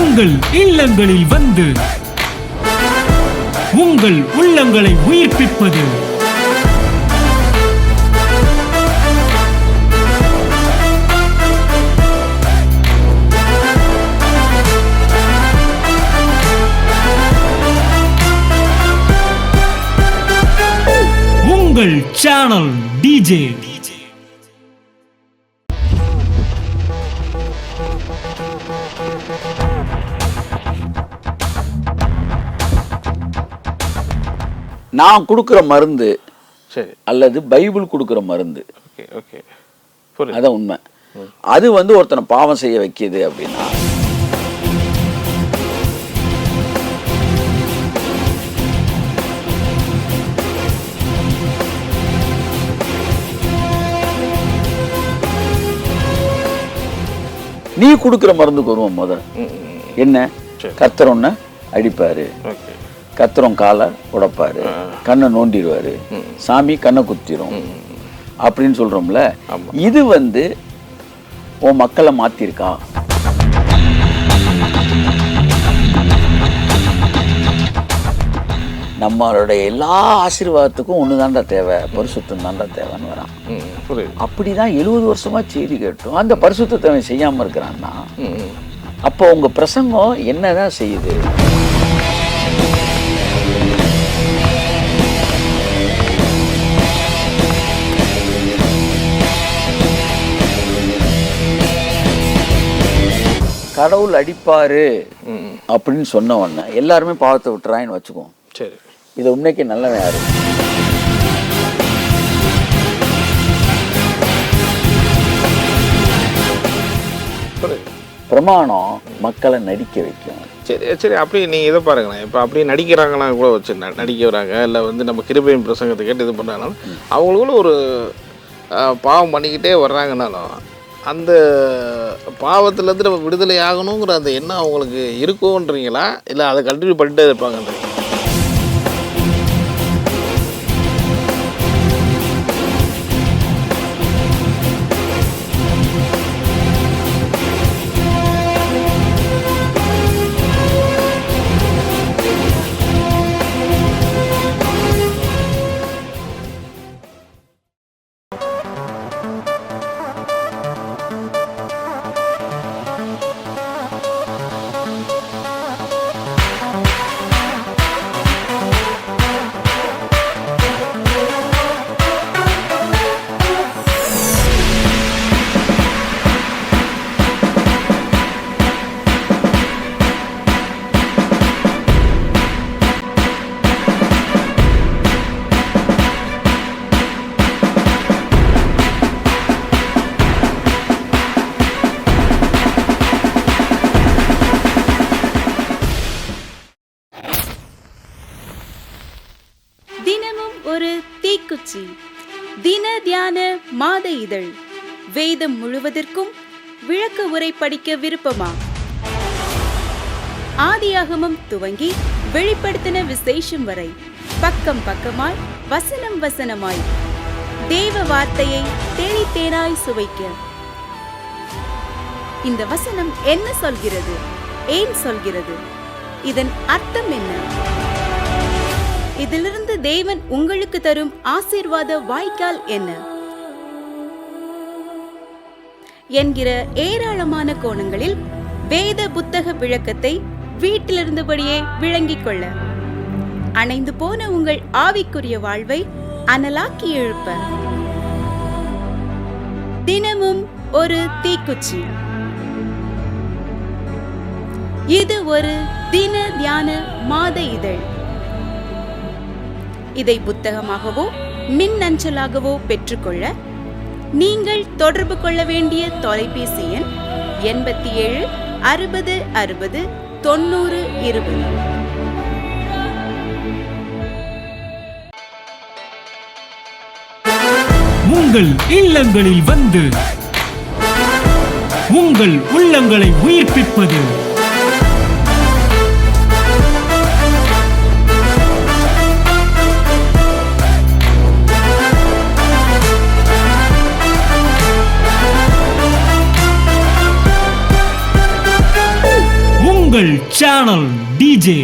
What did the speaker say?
உங்கள் இல்லங்களில் வந்து உங்கள் உள்ளங்களை உயிர்ப்பிப்பது உங்கள் சேனல் டிஜே. நான் கொடுக்குற மருந்து சரி அல்லது பைபிள் கொடுக்குற மருந்து, ஓகே ஓகே புரியுது, அதான் உண்மை. அது வந்து ஒருத்தனை பாவம் செய்ய வைக்கிது அப்படின்னா நீ கொடுக்குற மருந்துக்கு வருவோம். முதல்ல என்ன, கர்த்தர் ஒன்ன அடிப்பாரு, கத்திரம் காலை உடைப்பாரு, கண்ணை நோண்டிடுவாரு, சாமி கண்ணை குத்திரும் அப்படின்னு சொல்றோம்ல. இது வந்து உன் மக்களை மாத்திருக்கா? நம்மளுடைய எல்லா ஆசீர்வாதத்துக்கும் ஒண்ணுதான்டா தேவை, பரிசுத்தம் தான்டா தேவைன்னு வரான். அப்படிதான் 70 வருஷமா செய்தி கேட்டோம். அந்த பரிசுத்தத்தை அவன் செய்யாம இருக்கிறான்னா அப்போ உங்க பிரசங்கம் என்னதான் செய்யுது? கடவுள் அடிப்பாரு அப்படின்னு சொன்ன உடனே எல்லாருமே பாவத்தை விட்டுறான்னு வச்சுக்குவோம். சரி, இதை உண்மைக்கு நல்லவன் யாரு? பிரமாணம் மக்களை நடிக்க வைக்கும். சரி சரி, அப்படி நீங்கள் இதை பாருங்களேன். இப்போ அப்படி நடிக்கிறாங்கன்னா கூட வச்சு நடிக்கிறாங்க, இல்லை வந்து நம்ம கிருபையின் பிரசங்கத்தை கேட்டு இது பண்ணுறாங்கனாலும் அவங்களுக்குள்ள ஒரு பாவம் பண்ணிக்கிட்டே வர்றாங்கனாலும் அந்த பாவத்துலேருந்து நம்ம விடுதலை ஆகணுங்கிற அந்த எண்ணம் அவங்களுக்கு இருக்கும்ன்றீங்களா, இல்லை அதை கண்டினியூ பண்ணிட்டே இருப்பாங்கன்றீங்க? தின தியான மாத இதழ். வேதம் முழுவதற்கும் விளக்க உரை படிக்க விருப்பமா? ஆதியாகமம் துவங்கி வெளிப்படுத்தின விசேஷம் வரை பக்கம் பக்கமாய் வசனம் வசனமாய் தேவ வார்த்தையை தேனித்தேனாய் சுவைக்க. இந்த வசனம் என்ன சொல்கிறது, ஏன் சொல்கிறது, இதன் அர்த்தம் என்ன, இதிலிருந்து தேவன் உங்களுக்கு தரும் ஆசீர்வாத வாய்க்கால் என்ன என்கிற ஏராளமான கோணங்களில் வேத புத்தக விளக்கத்தை வீட்டிலிருந்தபடியே விளங்கிக் கொள்ள, அணைந்து போன உங்கள் ஆவிக்குரிய வாழ்வை அனலாக்கி எழுப்ப தினமும் ஒரு தீக்குச்சி. இது ஒரு தின தியான மாத இதழ். இதை புத்தகமாகவோ மின்னஞ்சலாகவோ பெற்றுக்கொள்ள நீங்கள் தொடர்பு கொள்ள வேண்டிய தொலைபேசி எண் 87 60 60 90 20. உங்கள் இல்லங்களில் வந்து உங்கள் உள்ளங்களை உயிர்ப்பிப்பது உங்கள் சேனல் டிஜே